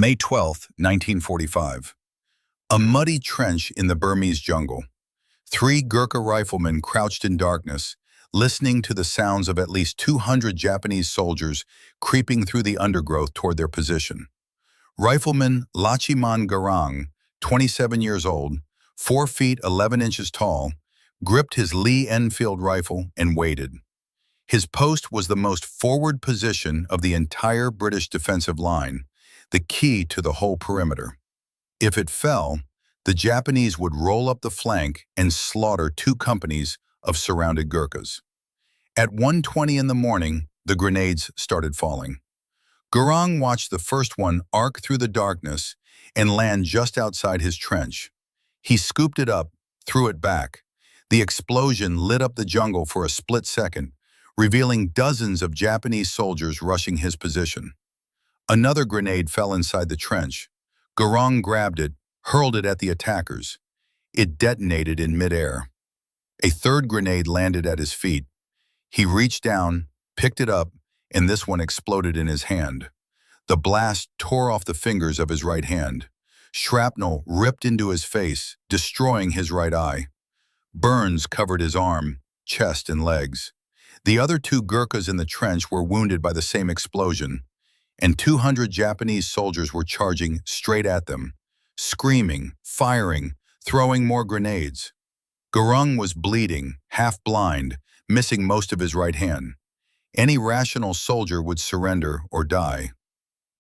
May 12, 1945. A muddy trench in the Burmese jungle. 3 Gurkha riflemen crouched in darkness, listening to the sounds of at least 200 Japanese soldiers creeping through the undergrowth toward their position. Rifleman Lachhiman Gurung, 27 years old, 4 feet 11 inches tall, gripped his Lee Enfield rifle and waited. His post was the most forward position of the entire British defensive line, the key to the whole perimeter. If it fell, the Japanese would roll up the flank and slaughter 2 companies of surrounded Gurkhas. At 1:20 in the morning, the grenades started falling. Gurung watched the first one arc through the darkness and land just outside his trench. He scooped it up, threw it back. The explosion lit up the jungle for a split second, revealing dozens of Japanese soldiers rushing his position. Another grenade fell inside the trench. Gurung grabbed it, hurled it at the attackers. It detonated in midair. A third grenade landed at his feet. He reached down, picked it up, and this one exploded in his hand. The blast tore off the fingers of his right hand. Shrapnel ripped into his face, destroying his right eye. Burns covered his arm, chest, and legs. The other 2 Gurkhas in the trench were wounded by the same explosion, and 200 Japanese soldiers were charging straight at them, screaming, firing, throwing more grenades. Gurung was bleeding, half blind, missing most of his right hand. Any rational soldier would surrender or die.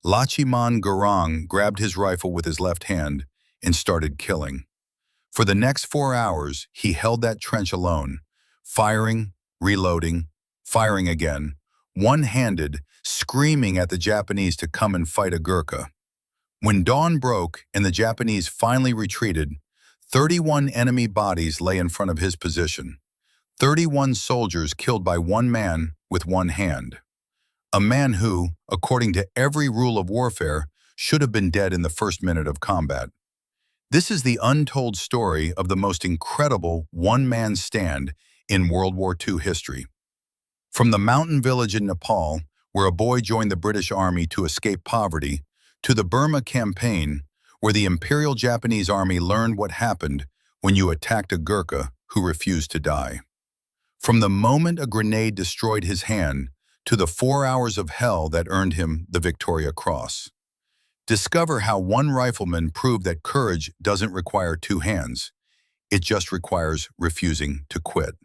Lachhiman Gurung grabbed his rifle with his left hand and started killing. For the next 4 hours, he held that trench alone, firing, reloading, firing again, one-handed, screaming at the Japanese to come and fight a Gurkha. When dawn broke and the Japanese finally retreated, 31 enemy bodies lay in front of his position. 31 soldiers killed by one man with one hand. A man who, according to every rule of warfare, should have been dead in the first minute of combat. This is the untold story of the most incredible one-man stand in World War II history. From the mountain village in Nepal, where a boy joined the British Army to escape poverty, to the Burma campaign, where the Imperial Japanese Army learned what happened when you attacked a Gurkha who refused to die. From the moment a grenade destroyed his hand to the 4 hours of hell that earned him the Victoria Cross. Discover how one rifleman proved that courage doesn't require 2 hands. It just requires refusing to quit.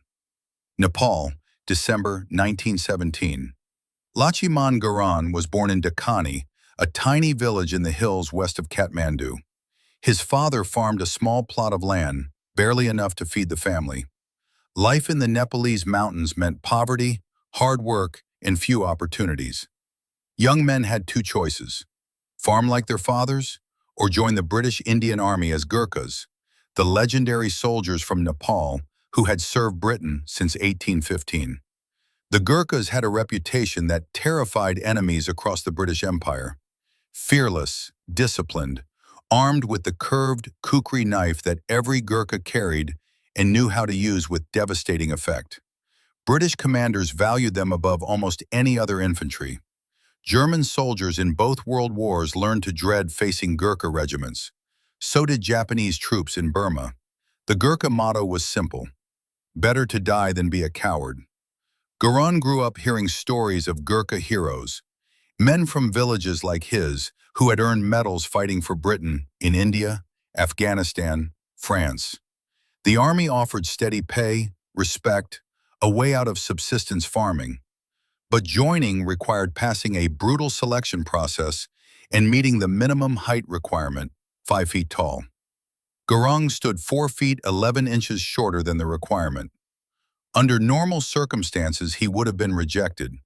Nepal, December 1917. Lachhiman Gurung was born in Dakhani, a tiny village in the hills west of Kathmandu. His father farmed a small plot of land, barely enough to feed the family. Life in the Nepalese mountains meant poverty, hard work, and few opportunities. Young men had 2 choices: farm like their fathers, or join the British Indian Army as Gurkhas, the legendary soldiers from Nepal who had served Britain since 1815. The Gurkhas had a reputation that terrified enemies across the British Empire. Fearless, disciplined, armed with the curved kukri knife that every Gurkha carried and knew how to use with devastating effect. British commanders valued them above almost any other infantry. German soldiers in both world wars learned to dread facing Gurkha regiments. So did Japanese troops in Burma. The Gurkha motto was simple: better to die than be a coward. Gurung grew up hearing stories of Gurkha heroes, men from villages like his who had earned medals fighting for Britain in India, Afghanistan, France. The army offered steady pay, respect, a way out of subsistence farming. But joining required passing a brutal selection process and meeting the minimum height requirement, 5 feet tall. Gurung stood 4 feet 11 inches shorter than the requirement. Under normal circumstances, he would have been rejected,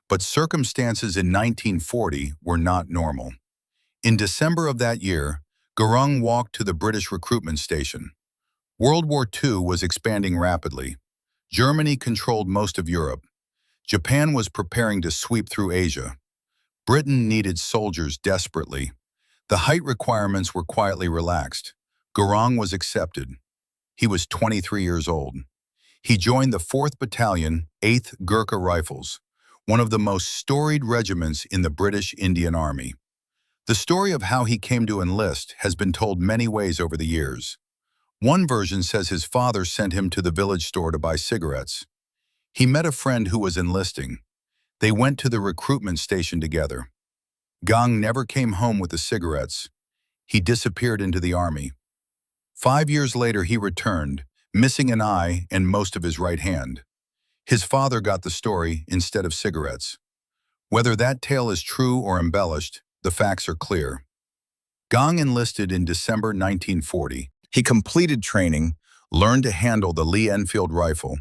but circumstances in 1940 were not normal. In December of that year, Gurung walked to the British recruitment station. World War II was expanding rapidly. Germany controlled most of Europe. Japan was preparing to sweep through Asia. Britain needed soldiers desperately. The height requirements were quietly relaxed. Gurung was accepted. He was 23 years old. He joined the 4th Battalion, 8th Gurkha Rifles, one of the most storied regiments in the British Indian Army. The story of how he came to enlist has been told many ways over the years. One version says his father sent him to the village store to buy cigarettes. He met a friend who was enlisting. They went to the recruitment station together. Gong never came home with the cigarettes. He disappeared into the army. 5 years later, he returned, missing an eye and most of his right hand. His father got the story instead of cigarettes. Whether that tale is true or embellished, the facts are clear. Gong enlisted in December 1940. He completed training, learned to handle the Lee-Enfield rifle,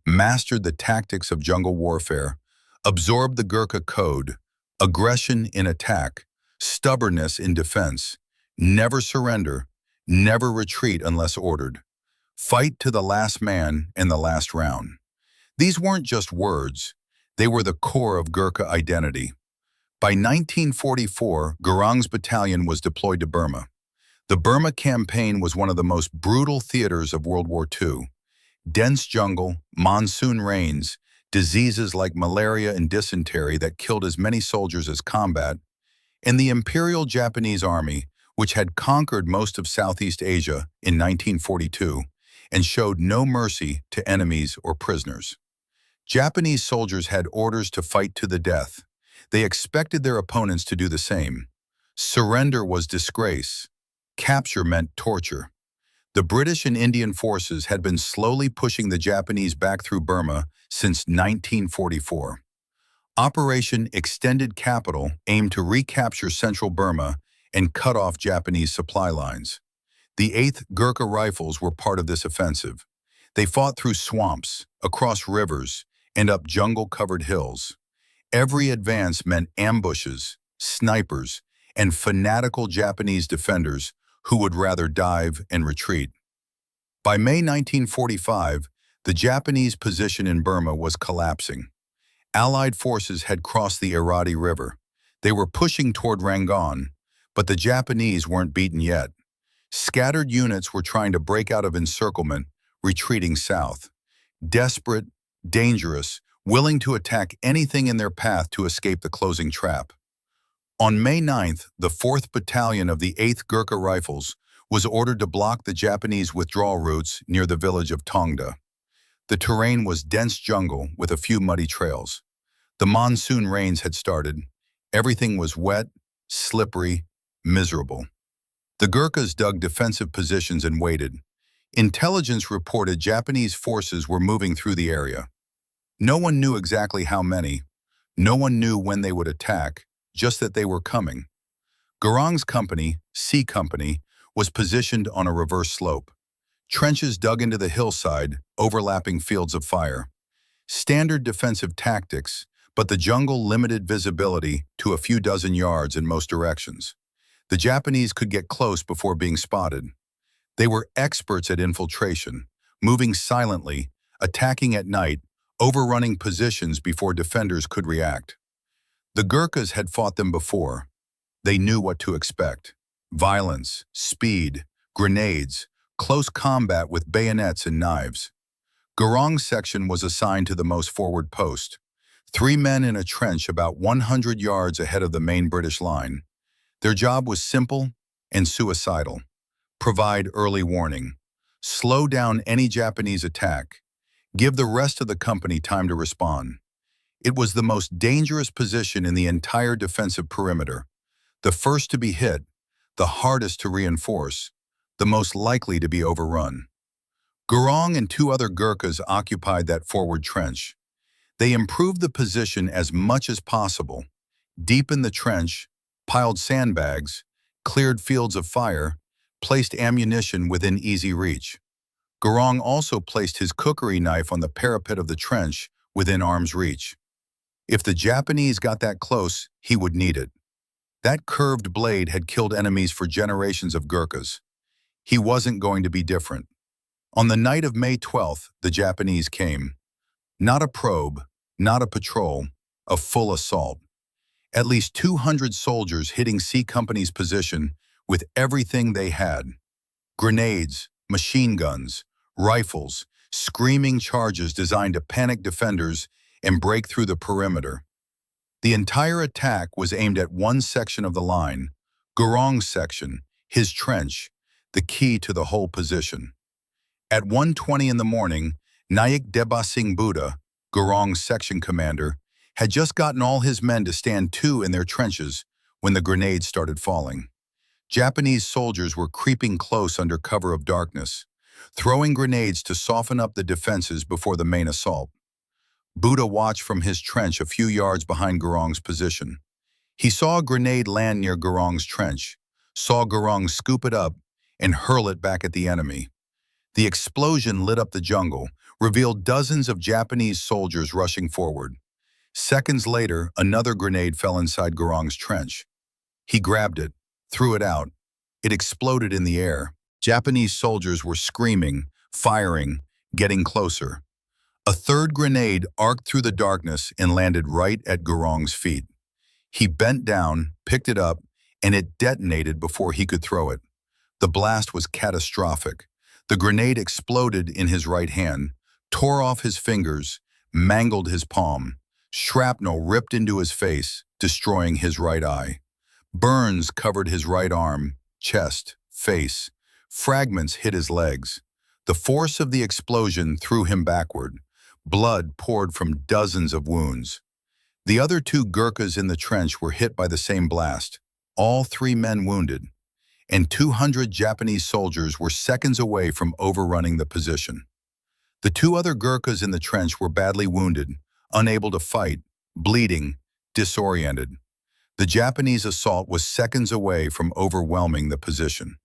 mastered the tactics of jungle warfare, absorbed the Gurkha code, aggression in attack, stubbornness in defense, never surrender, never retreat unless ordered, fight to the last man and the last round. These weren't just words, they were the core of Gurkha identity. By 1944, Gurung's battalion was deployed to Burma. The Burma campaign was one of the most brutal theaters of World War II. Dense jungle, monsoon rains, diseases like malaria and dysentery that killed as many soldiers as combat, and the Imperial Japanese Army, which had conquered most of Southeast Asia in 1942 and showed no mercy to enemies or prisoners. Japanese soldiers had orders to fight to the death. They expected their opponents to do the same. Surrender was disgrace. Capture meant torture. The British and Indian forces had been slowly pushing the Japanese back through Burma since 1944. Operation Extended Capital aimed to recapture central Burma and cut off Japanese supply lines. The 8th Gurkha Rifles were part of this offensive. They fought through swamps, across rivers, and up jungle-covered hills. Every advance meant ambushes, snipers, and fanatical Japanese defenders who would rather dive and retreat. By May 1945, the Japanese position in Burma was collapsing. Allied forces had crossed the Irrawaddy River. They were pushing toward Rangoon, but the Japanese weren't beaten yet. Scattered units were trying to break out of encirclement, retreating south. Desperate, dangerous, willing to attack anything in their path to escape the closing trap. On May 9th, the 4th Battalion of the 8th Gurkha Rifles was ordered to block the Japanese withdrawal routes near the village of Tongda. The terrain was dense jungle with a few muddy trails. The monsoon rains had started. Everything was wet, slippery, miserable. The Gurkhas dug defensive positions and waited. Intelligence reported Japanese forces were moving through the area. No one knew exactly how many. No one knew when they would attack, just that they were coming. Gurung's company, C Company, was positioned on a reverse slope. Trenches dug into the hillside, overlapping fields of fire. Standard defensive tactics, but the jungle limited visibility to a few dozen yards in most directions. The Japanese could get close before being spotted. They were experts at infiltration, moving silently, attacking at night, overrunning positions before defenders could react. The Gurkhas had fought them before. They knew what to expect. Violence, speed, grenades, close combat with bayonets and knives. Gurung's section was assigned to the most forward post. 3 men in a trench about 100 yards ahead of the main British line. Their job was simple and suicidal. Provide early warning. Slow down any Japanese attack. Give the rest of the company time to respond. It was the most dangerous position in the entire defensive perimeter. The first to be hit, the hardest to reinforce, the most likely to be overrun. Gurung and 2 other Gurkhas occupied that forward trench. They improved the position as much as possible, deepened the trench, piled sandbags, cleared fields of fire, placed ammunition within easy reach. Gurung also placed his cookery knife on the parapet of the trench within arm's reach. If the Japanese got that close, he would need it. That curved blade had killed enemies for generations of Gurkhas. He wasn't going to be different. On the night of May 12th, the Japanese came. Not a probe, not a patrol, a full assault. At least 200 soldiers hitting C Company's position with everything they had. Grenades, machine guns, rifles, screaming charges designed to panic defenders and break through the perimeter. The entire attack was aimed at one section of the line, Gurung's section, his trench, the key to the whole position. At 1:20 in the morning, Nayak Debasing Buddha, Gurung's section commander, had just gotten all his men to stand to in their trenches when the grenades started falling. Japanese soldiers were creeping close under cover of darkness, throwing grenades to soften up the defenses before the main assault. Buddha watched from his trench a few yards behind Gurung's position. He saw a grenade land near Gurung's trench, saw Gurung scoop it up and hurl it back at the enemy. The explosion lit up the jungle, revealed dozens of Japanese soldiers rushing forward. Seconds later, another grenade fell inside Gurung's trench. He grabbed it, threw it out. It exploded in the air. Japanese soldiers were screaming, firing, getting closer. A third grenade arced through the darkness and landed right at Gurung's feet. He bent down, picked it up, and it detonated before he could throw it. The blast was catastrophic. The grenade exploded in his right hand, tore off his fingers, mangled his palm. Shrapnel ripped into his face, destroying his right eye. Burns covered his right arm, chest, face. Fragments hit his legs. The force of the explosion threw him backward. Blood poured from dozens of wounds. The other two Gurkhas in the trench were hit by the same blast, all 3 men wounded, and 200 Japanese soldiers were seconds away from overrunning the position. The 2 other Gurkhas in the trench were badly wounded, unable to fight, bleeding, disoriented. The Japanese assault was seconds away from overwhelming the position.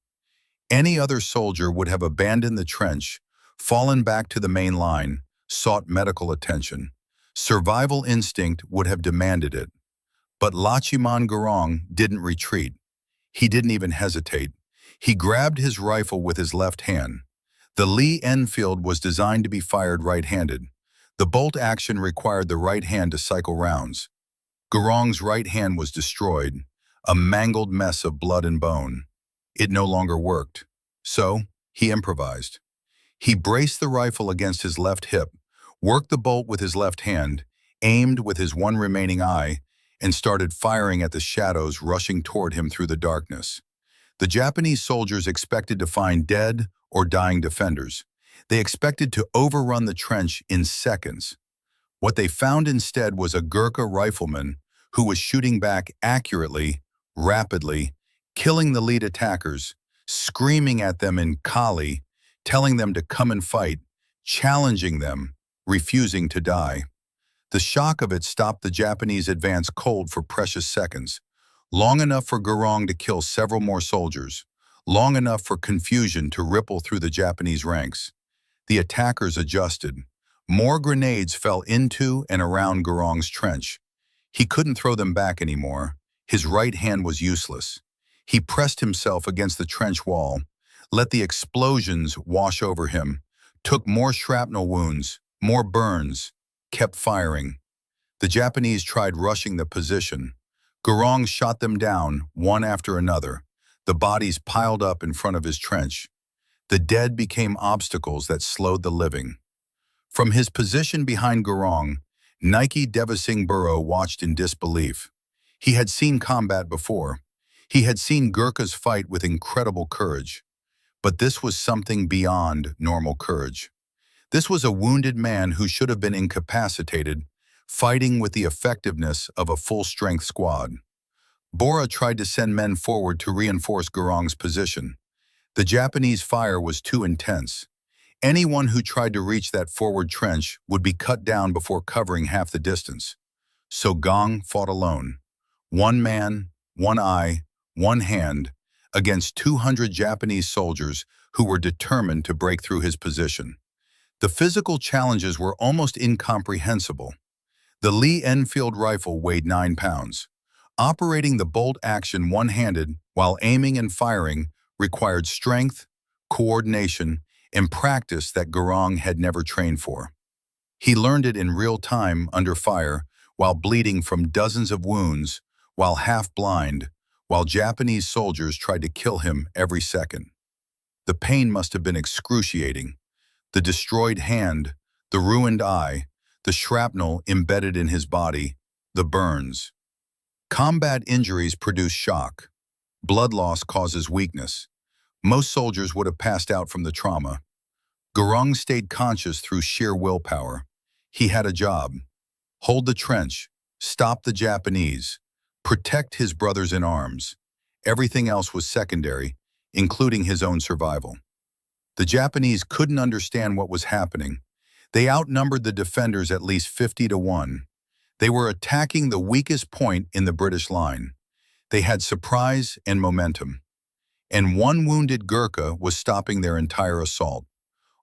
Any other soldier would have abandoned the trench, fallen back to the main line, sought medical attention. Survival instinct would have demanded it. But Lachhiman Gurung didn't retreat. He didn't even hesitate. He grabbed his rifle with his left hand. The Lee Enfield was designed to be fired right-handed. The bolt action required the right hand to cycle rounds. Gurung's right hand was destroyed, a mangled mess of blood and bone. It no longer worked. So, he improvised. He braced the rifle against his left hip, worked the bolt with his left hand, aimed with his one remaining eye, and started firing at the shadows rushing toward him through the darkness. The Japanese soldiers expected to find dead or dying defenders. They expected to overrun the trench in seconds. What they found instead was a Gurkha rifleman who was shooting back accurately, rapidly, killing the lead attackers, screaming at them in Kali, telling them to come and fight, challenging them, refusing to die. The shock of it stopped the Japanese advance cold for precious seconds, long enough for Gurung to kill several more soldiers, long enough for confusion to ripple through the Japanese ranks. The attackers adjusted. More grenades fell into and around Gurung's trench. He couldn't throw them back anymore. His right hand was useless. He pressed himself against the trench wall, let the explosions wash over him, took more shrapnel wounds, more burns, kept firing. The Japanese tried rushing the position. Gurung shot them down, one after another. The bodies piled up in front of his trench. The dead became obstacles that slowed the living. From his position behind Gurung, Nayak Debasing Gurung watched in disbelief. He had seen combat before. He had seen Gurkhas fight with incredible courage. But this was something beyond normal courage. This was a wounded man who should have been incapacitated, fighting with the effectiveness of a full-strength squad. Bora tried to send men forward to reinforce Gurung's position. The Japanese fire was too intense. Anyone who tried to reach that forward trench would be cut down before covering half the distance. So Gong fought alone. One man, one eye, one hand, against 200 Japanese soldiers who were determined to break through his position. The physical challenges were almost incomprehensible. The Lee Enfield rifle weighed 9 pounds. Operating the bolt action one-handed while aiming and firing required strength, coordination, and practice that Gurung had never trained for. He learned it in real time under fire, while bleeding from dozens of wounds, while half-blind, while Japanese soldiers tried to kill him every second. The pain must have been excruciating. The destroyed hand, the ruined eye, the shrapnel embedded in his body, the burns. Combat injuries produce shock. Blood loss causes weakness. Most soldiers would have passed out from the trauma. Gurung stayed conscious through sheer willpower. He had a job: hold the trench, stop the Japanese, protect his brothers in arms. Everything else was secondary, including his own survival. The Japanese couldn't understand what was happening. They outnumbered the defenders at least 50-1. They were attacking the weakest point in the British line. They had surprise and momentum. And one wounded Gurkha was stopping their entire assault.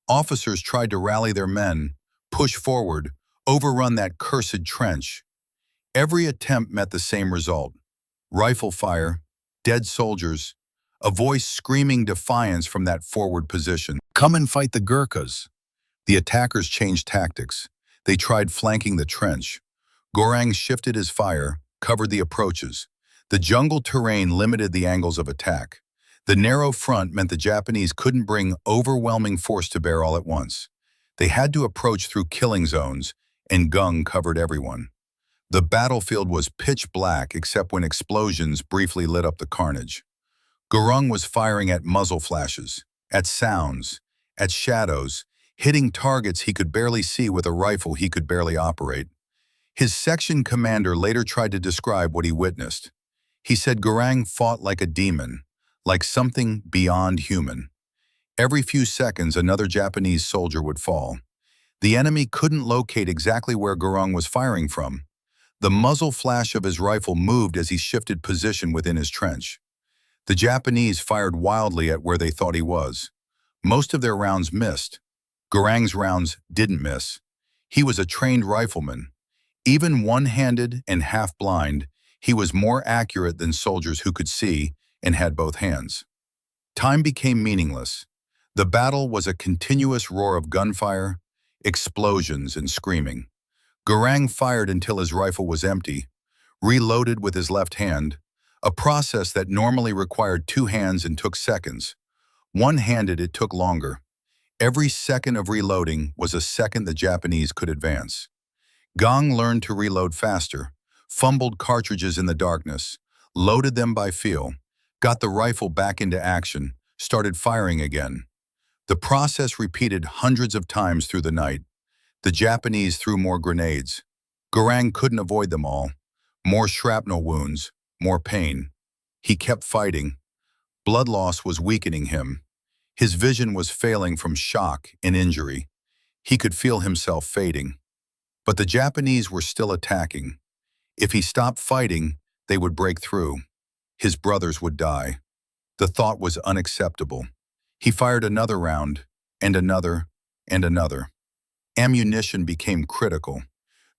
Officers tried to rally their men, push forward, overrun that cursed trench. Every attempt met the same result: rifle fire, dead soldiers, a voice screaming defiance from that forward position. Come and fight the Gurkhas. The attackers changed tactics. They tried flanking the trench. Gurung shifted his fire, covered the approaches. The jungle terrain limited the angles of attack. The narrow front meant the Japanese couldn't bring overwhelming force to bear all at once. They had to approach through killing zones, and Gung covered everyone. The battlefield was pitch black except when explosions briefly lit up the carnage. Gurung was firing at muzzle flashes, at sounds, at shadows, hitting targets he could barely see with a rifle he could barely operate. His section commander later tried to describe what he witnessed. He said Gurung fought like a demon, like something beyond human. Every few seconds, another Japanese soldier would fall. The enemy couldn't locate exactly where Gurung was firing from. The muzzle flash of his rifle moved as he shifted position within his trench. The Japanese fired wildly at where they thought he was. Most of their rounds missed. Gurung's rounds didn't miss. He was a trained rifleman. Even one-handed and half-blind, he was more accurate than soldiers who could see and had both hands. Time became meaningless. The battle was a continuous roar of gunfire, explosions, and screaming. Gurung fired until his rifle was empty, reloaded with his left hand, a process that normally required two hands and took seconds. One-handed, it took longer. Every second of reloading was a second the Japanese could advance. Gong learned to reload faster, fumbled cartridges in the darkness, loaded them by feel, got the rifle back into action, started firing again. The process repeated hundreds of times through the night. The Japanese threw more grenades. Gurung couldn't avoid them all. More shrapnel wounds, more pain. He kept fighting. Blood loss was weakening him. His vision was failing from shock and injury. He could feel himself fading. But the Japanese were still attacking. If he stopped fighting, they would break through. His brothers would die. The thought was unacceptable. He fired another round, and another, and another. Ammunition became critical.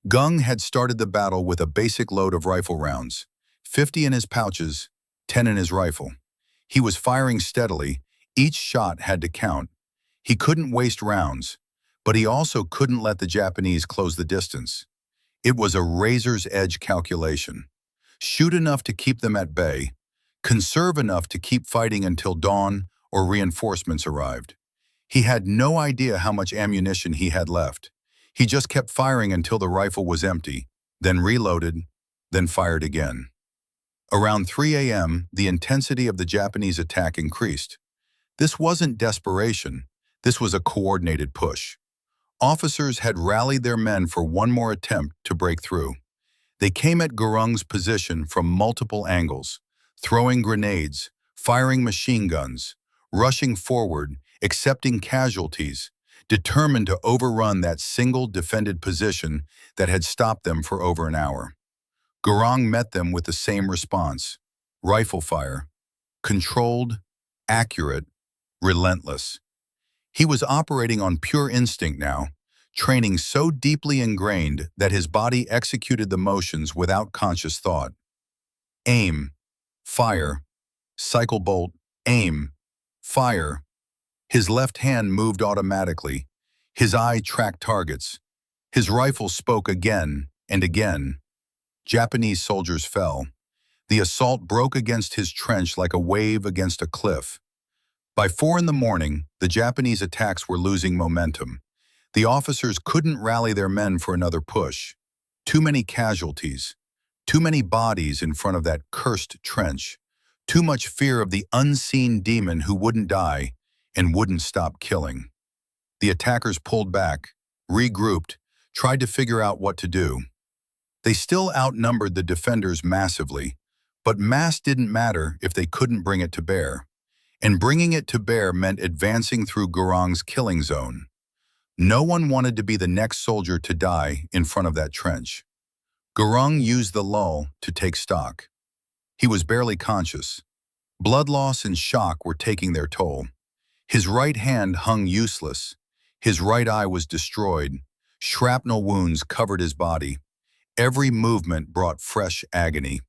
Gung had started the battle with a basic load of rifle rounds, 50 in his pouches, 10 in his rifle. He was firing steadily. Each shot had to count. He couldn't waste rounds, but he also couldn't let the Japanese close the distance. It was a razor's edge calculation. Shoot enough to keep them at bay, conserve enough to keep fighting until dawn or reinforcements arrived. He had no idea how much ammunition he had left. He just kept firing until the rifle was empty, then reloaded, then fired again. Around 3 a.m., the intensity of the Japanese attack increased. This wasn't desperation. This was a coordinated push. Officers had rallied their men for one more attempt to break through. They came at Gurung's position from multiple angles, throwing grenades, firing machine guns, rushing forward, accepting casualties, determined to overrun that single defended position that had stopped them for over an hour. Gurung met them with the same response: rifle fire, controlled, accurate, relentless. He was operating on pure instinct now, training so deeply ingrained that his body executed the motions without conscious thought. Aim, fire, cycle bolt, aim, fire. His left hand moved automatically. His eye tracked targets. His rifle spoke again and again. Japanese soldiers fell. The assault broke against his trench like a wave against a cliff. By 4 in the morning, the Japanese attacks were losing momentum. The officers couldn't rally their men for another push. Too many casualties. Too many bodies in front of that cursed trench. Too much fear of the unseen demon who wouldn't die and wouldn't stop killing. The attackers pulled back, regrouped, tried to figure out what to do. They still outnumbered the defenders massively, but mass didn't matter if they couldn't bring it to bear. And bringing it to bear meant advancing through Gurung's killing zone. No one wanted to be the next soldier to die in front of that trench. Gurung used the lull to take stock. He was barely conscious. Blood loss and shock were taking their toll. His right hand hung useless. His right eye was destroyed. Shrapnel wounds covered his body. Every movement brought fresh agony.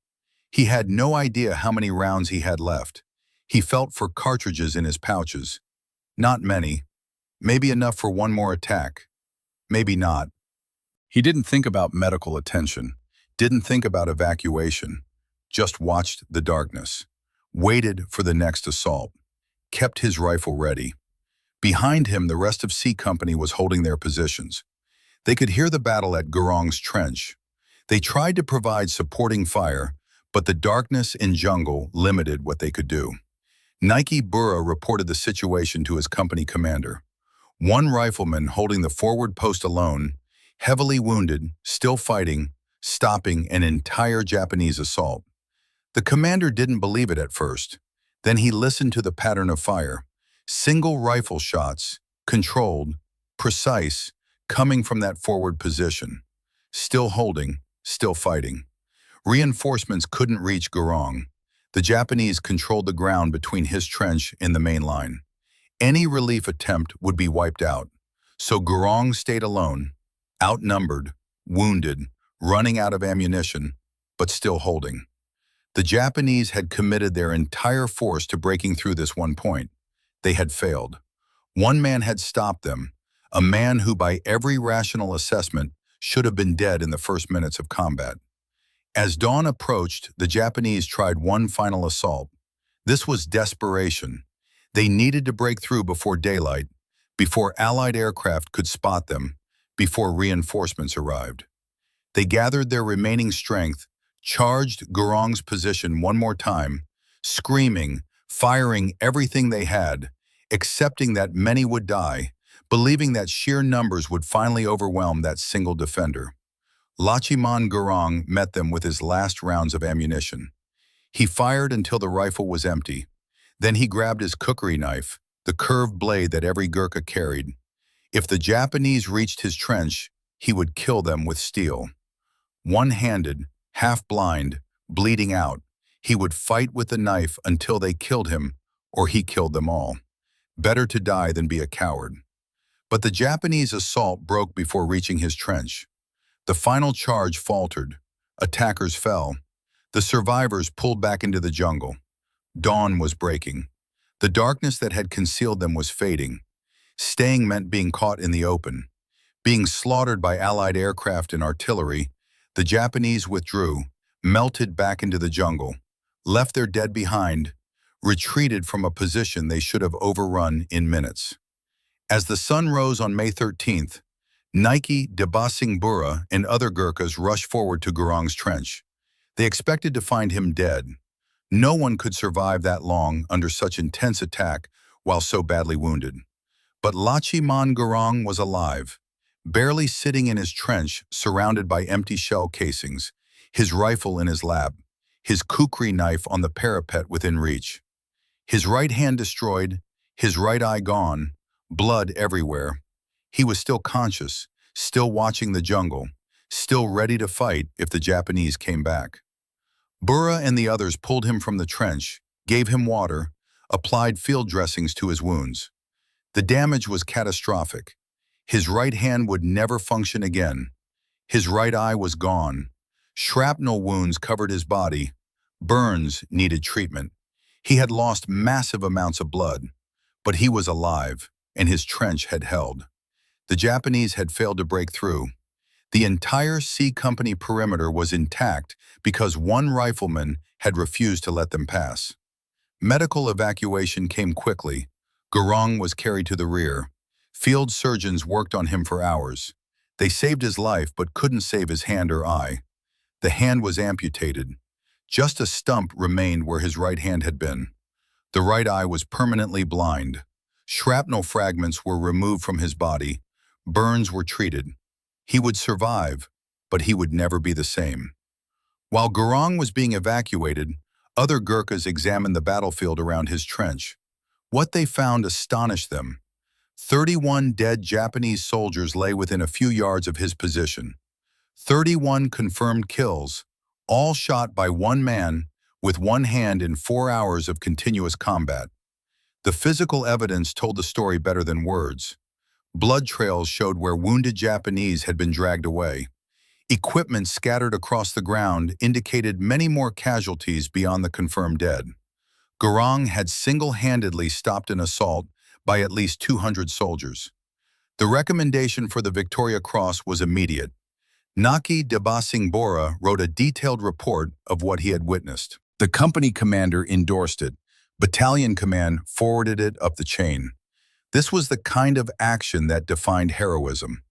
He had no idea how many rounds he had left. He felt for cartridges in his pouches. Not many. Maybe enough for one more attack. Maybe not. He didn't think about medical attention, didn't think about evacuation, just watched the darkness, waited for the next assault, kept his rifle ready. Behind him, the rest of C Company was holding their positions. They could hear the battle at Gurung's trench. They tried to provide supporting fire, but the darkness and jungle limited what they could do. Nike Burra reported the situation to his company commander. One rifleman holding the forward post alone, heavily wounded, still fighting, stopping an entire Japanese assault. The commander didn't believe it at first. Then he listened to the pattern of fire. Single rifle shots, controlled, precise, coming from that forward position. Still holding, still fighting. Reinforcements couldn't reach Gurung. The Japanese controlled the ground between his trench and the main line. Any relief attempt would be wiped out. So Gurung stayed alone, outnumbered, wounded, running out of ammunition, but still holding. The Japanese had committed their entire force to breaking through this one point. They had failed. One man had stopped them, a man who by every rational assessment should have been dead in the first minutes of combat. As dawn approached, the Japanese tried one final assault. This was desperation. They needed to break through before daylight, before Allied aircraft could spot them, before reinforcements arrived. They gathered their remaining strength, charged Gurung's position one more time, screaming, firing everything they had, accepting that many would die, believing that sheer numbers would finally overwhelm that single defender. Lachhiman Gurung met them with his last rounds of ammunition. He fired until the rifle was empty. Then he grabbed his kukri knife, the curved blade that every Gurkha carried. If the Japanese reached his trench, he would kill them with steel. One-handed, half-blind, bleeding out, he would fight with the knife until they killed him or he killed them all. Better to die than be a coward. But the Japanese assault broke before reaching his trench. The final charge faltered. Attackers fell. The survivors pulled back into the jungle. Dawn was breaking. The darkness that had concealed them was fading. Staying meant being caught in the open. Being slaughtered by Allied aircraft and artillery, the Japanese withdrew, melted back into the jungle, left their dead behind, retreated from a position they should have overrun in minutes. As the sun rose on May 13th, Nike, Debasing Burra, and other Gurkhas rushed forward to Gurung's trench. They expected to find him dead. No one could survive that long under such intense attack while so badly wounded. But Lachhiman Gurung was alive, barely sitting in his trench surrounded by empty shell casings, his rifle in his lap, his kukri knife on the parapet within reach. His right hand destroyed, his right eye gone, blood everywhere. He was still conscious, still watching the jungle, still ready to fight if the Japanese came back. Burra and the others pulled him from the trench, gave him water, applied field dressings to his wounds. The damage was catastrophic. His right hand would never function again. His right eye was gone. Shrapnel wounds covered his body. Burns needed treatment. He had lost massive amounts of blood, but he was alive, and his trench had held. The Japanese had failed to break through. The entire C Company perimeter was intact because one rifleman had refused to let them pass. Medical evacuation came quickly. Gurung was carried to the rear. Field surgeons worked on him for hours. They saved his life but couldn't save his hand or eye. The hand was amputated. Just a stump remained where his right hand had been. The right eye was permanently blind. Shrapnel fragments were removed from his body. Burns were treated. He would survive, but he would never be the same. While Gurung was being evacuated, other Gurkhas examined the battlefield around his trench. What they found astonished them. 31 dead Japanese soldiers lay within a few yards of his position. 31 confirmed kills, all shot by one man with one hand in 4 hours of continuous combat. The physical evidence told the story better than words. Blood trails showed where wounded Japanese had been dragged away. Equipment scattered across the ground indicated many more casualties beyond the confirmed dead. Gurung had single-handedly stopped an assault by at least 200 soldiers. The recommendation for the Victoria Cross was immediate. Naki Debasing Bora wrote a detailed report of what he had witnessed. The company commander endorsed it. Battalion command forwarded it up the chain. This was the kind of action that defined heroism.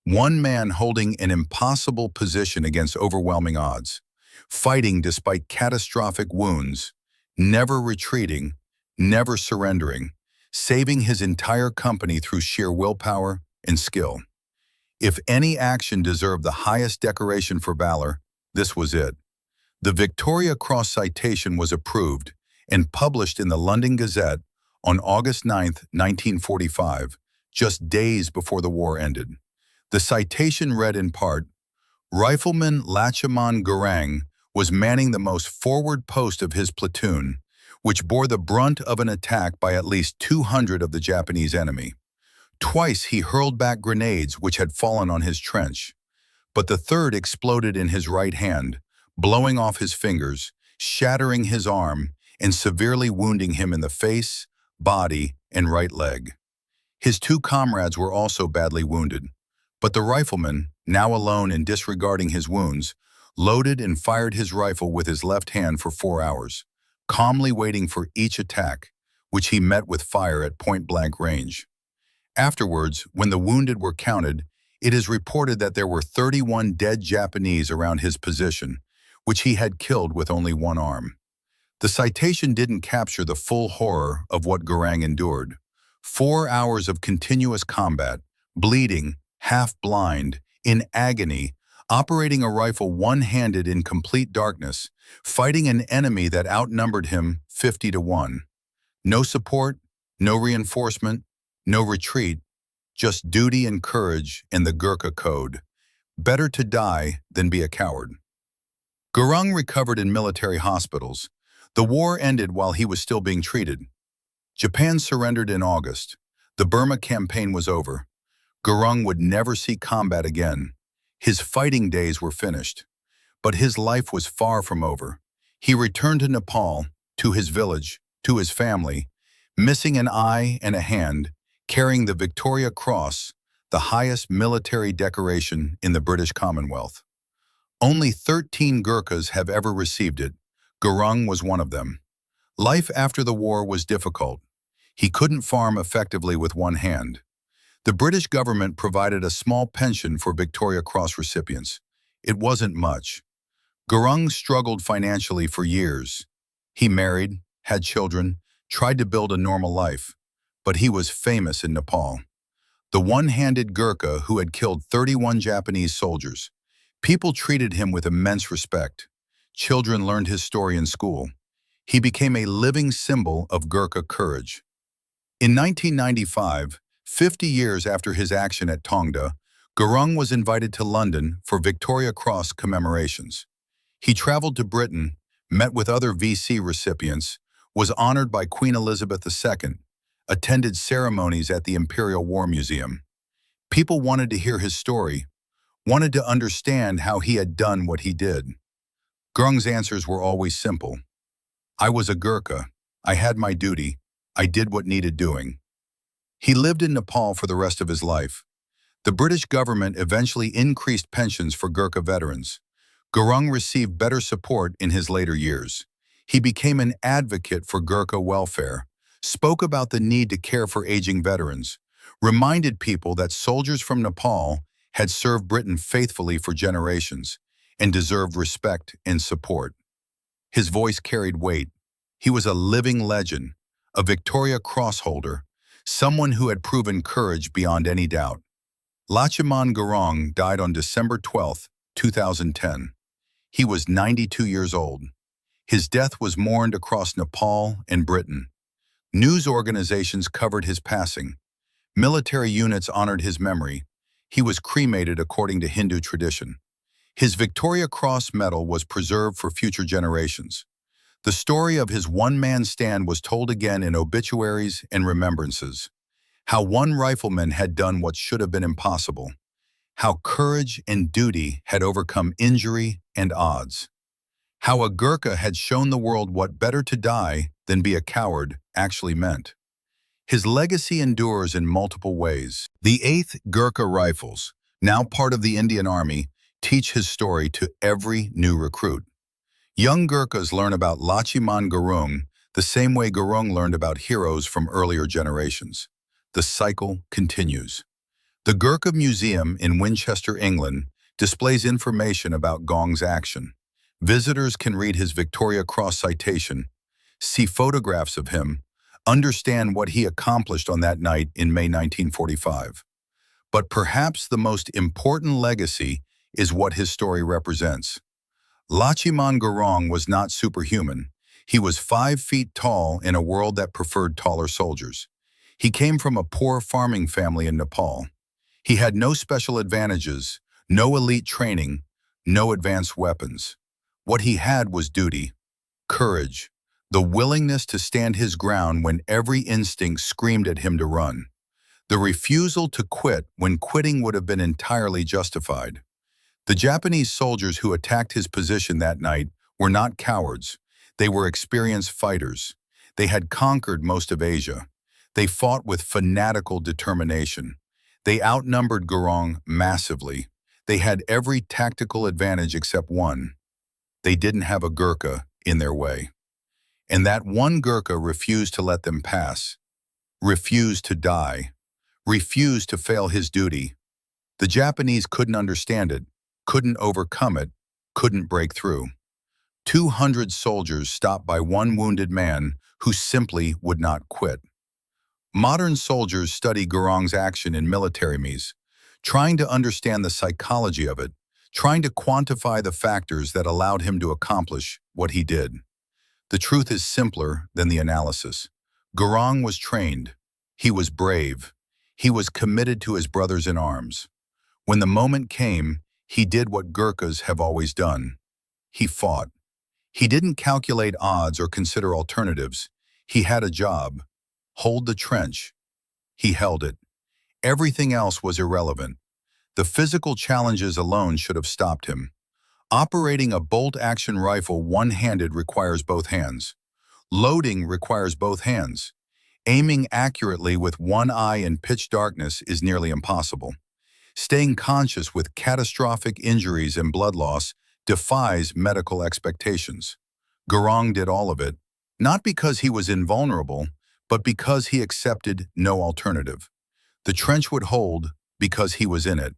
One man holding an impossible position against overwhelming odds, fighting despite catastrophic wounds, never retreating, never surrendering, saving his entire company through sheer willpower and skill. If any action deserved the highest decoration for valor, this was it. The Victoria Cross citation was approved and published in the London Gazette on August 9, 1945, just days before the war ended. The citation read in part, Rifleman Lachhiman Gurung was manning the most forward post of his platoon, which bore the brunt of an attack by at least 200 of the Japanese enemy. Twice he hurled back grenades which had fallen on his trench, but the third exploded in his right hand, blowing off his fingers, shattering his arm, and severely wounding him in the face, body, and right leg. His two comrades were also badly wounded, but the rifleman, now alone and disregarding his wounds, loaded and fired his rifle with his left hand for 4 hours, calmly waiting for each attack, which he met with fire at point-blank range. Afterwards, when the wounded were counted, it is reported that there were 31 dead Japanese around his position, which he had killed with only one arm. The citation didn't capture the full horror of what Gurung endured. 4 hours of continuous combat, bleeding, half-blind, in agony, operating a rifle one-handed in complete darkness, fighting an enemy that outnumbered him 50-1. No support, no reinforcement, no retreat, just duty and courage and the Gurkha code. Better to die than be a coward. Gurung recovered in military hospitals. The war ended while he was still being treated. Japan surrendered in August. The Burma campaign was over. Gurung would never see combat again. His fighting days were finished. But his life was far from over. He returned to Nepal, to his village, to his family, missing an eye and a hand, carrying the Victoria Cross, the highest military decoration in the British Commonwealth. Only 13 Gurkhas have ever received it. Gurung was one of them. Life after the war was difficult. He couldn't farm effectively with one hand. The British government provided a small pension for Victoria Cross recipients. It wasn't much. Gurung struggled financially for years. He married, had children, tried to build a normal life, but he was famous in Nepal. The one-handed Gurkha who had killed 31 Japanese soldiers. People treated him with immense respect. Children learned his story in school. He became a living symbol of Gurkha courage. In 1995, 50 years after his action at Tongda, Gurung was invited to London for Victoria Cross commemorations. He traveled to Britain, met with other VC recipients, was honored by Queen Elizabeth II, attended ceremonies at the Imperial War Museum. People wanted to hear his story, wanted to understand how he had done what he did. Gurung's answers were always simple. I was a Gurkha. I had my duty. I did what needed doing. He lived in Nepal for the rest of his life. The British government eventually increased pensions for Gurkha veterans. Gurung received better support in his later years. He became an advocate for Gurkha welfare, spoke about the need to care for aging veterans, reminded people that soldiers from Nepal had served Britain faithfully for generations and deserved respect and support. His voice carried weight. He was a living legend, a Victoria Cross holder, someone who had proven courage beyond any doubt. Lachhiman Gurung died on December 12, 2010. He was 92 years old. His death was mourned across Nepal and Britain. News organizations covered his passing. Military units honored his memory. He was cremated according to Hindu tradition. His Victoria Cross medal was preserved for future generations. The story of his one-man stand was told again in obituaries and remembrances. How one rifleman had done what should have been impossible. How courage and duty had overcome injury and odds. How a Gurkha had shown the world what better to die than be a coward actually meant. His legacy endures in multiple ways. The 8th Gurkha Rifles, now part of the Indian Army, teach his story to every new recruit. Young Gurkhas learn about Lachhiman Gurung the same way Gurung learned about heroes from earlier generations. The cycle continues. The Gurkha Museum in Winchester, England, displays information about Gurung's action. Visitors can read his Victoria Cross citation, see photographs of him, understand what he accomplished on that night in May 1945. But perhaps the most important legacy is what his story represents. Lachhiman Gurung was not superhuman. He was 5 feet tall in a world that preferred taller soldiers. He came from a poor farming family in Nepal. He had no special advantages, no elite training, no advanced weapons. What he had was duty, courage, the willingness to stand his ground when every instinct screamed at him to run, the refusal to quit when quitting would have been entirely justified. The Japanese soldiers who attacked his position that night were not cowards. They were experienced fighters. They had conquered most of Asia. They fought with fanatical determination. They outnumbered Gurung massively. They had every tactical advantage except one. They didn't have a Gurkha in their way. And that one Gurkha refused to let them pass, refused to die, refused to fail his duty. The Japanese couldn't understand it, couldn't overcome it, couldn't break through. 200 soldiers stopped by one wounded man who simply would not quit. Modern soldiers study Gurung's action in military meetings, trying to understand the psychology of it, trying to quantify the factors that allowed him to accomplish what he did. The truth is simpler than the analysis. Gurung was trained. He was brave. He was committed to his brothers in arms. When the moment came, he did what Gurkhas have always done. He fought. He didn't calculate odds or consider alternatives. He had a job. Hold the trench. He held it. Everything else was irrelevant. The physical challenges alone should have stopped him. Operating a bolt-action rifle one-handed requires both hands. Loading requires both hands. Aiming accurately with one eye in pitch darkness is nearly impossible. Staying conscious with catastrophic injuries and blood loss defies medical expectations. Gurung did all of it, not because he was invulnerable, but because he accepted no alternative. The trench would hold because he was in it.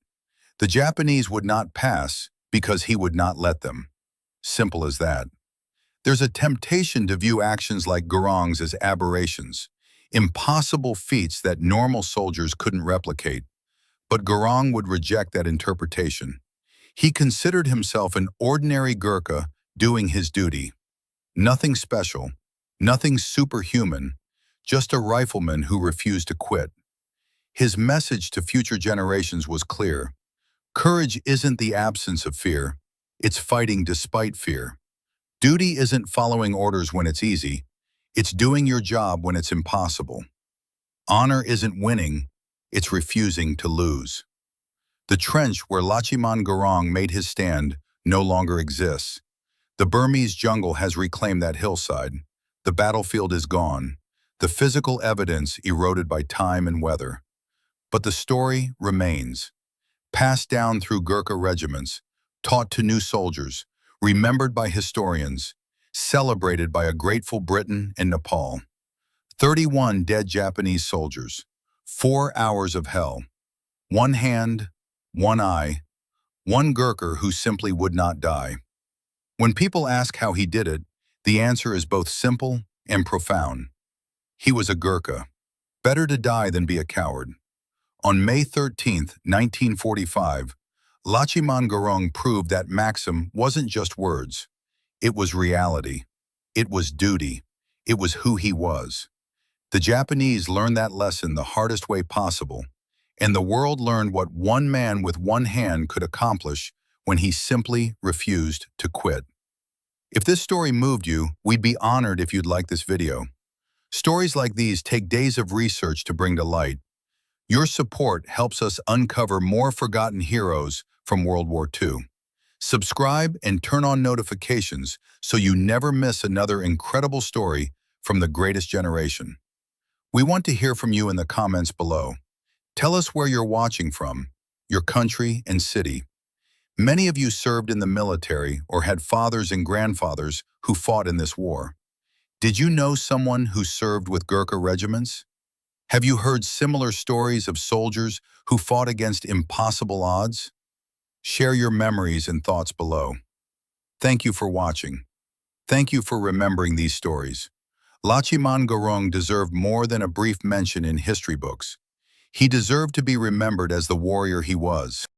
The Japanese would not pass because he would not let them. Simple as that. There's a temptation to view actions like Gurung's as aberrations, impossible feats that normal soldiers couldn't replicate. But Gurung would reject that interpretation. He considered himself an ordinary Gurkha doing his duty. Nothing special, nothing superhuman, just a rifleman who refused to quit. His message to future generations was clear. Courage isn't the absence of fear, it's fighting despite fear. Duty isn't following orders when it's easy, it's doing your job when it's impossible. Honor isn't winning, it's refusing to lose. The trench where Lachhiman Gurung made his stand no longer exists. The Burmese jungle has reclaimed that hillside. The battlefield is gone, the physical evidence eroded by time and weather. But the story remains. Passed down through Gurkha regiments, taught to new soldiers, remembered by historians, celebrated by a grateful Britain and Nepal. 31 dead Japanese soldiers, 4 hours of hell, one hand, one eye, one Gurkha who simply would not die. When people ask how he did it, The answer is both simple and profound. He was a Gurkha. Better to die than be a coward. On May 13, 1945, Lachhiman Gurung proved that maxim wasn't just words. It was reality. It was duty. It was who he was. The Japanese learned that lesson the hardest way possible, and the world learned what one man with one hand could accomplish when he simply refused to quit. If this story moved you, we'd be honored if you'd like this video. Stories like these take days of research to bring to light. Your support helps us uncover more forgotten heroes from World War II. Subscribe and turn on notifications so you never miss another incredible story from the greatest generation. We want to hear from you in the comments below. Tell us where you're watching from, your country and city. Many of you served in the military or had fathers and grandfathers who fought in this war. Did you know someone who served with Gurkha regiments? Have you heard similar stories of soldiers who fought against impossible odds? Share your memories and thoughts below. Thank you for watching. Thank you for remembering these stories. Lachhiman Gurung deserved more than a brief mention in history books. He deserved to be remembered as the warrior he was.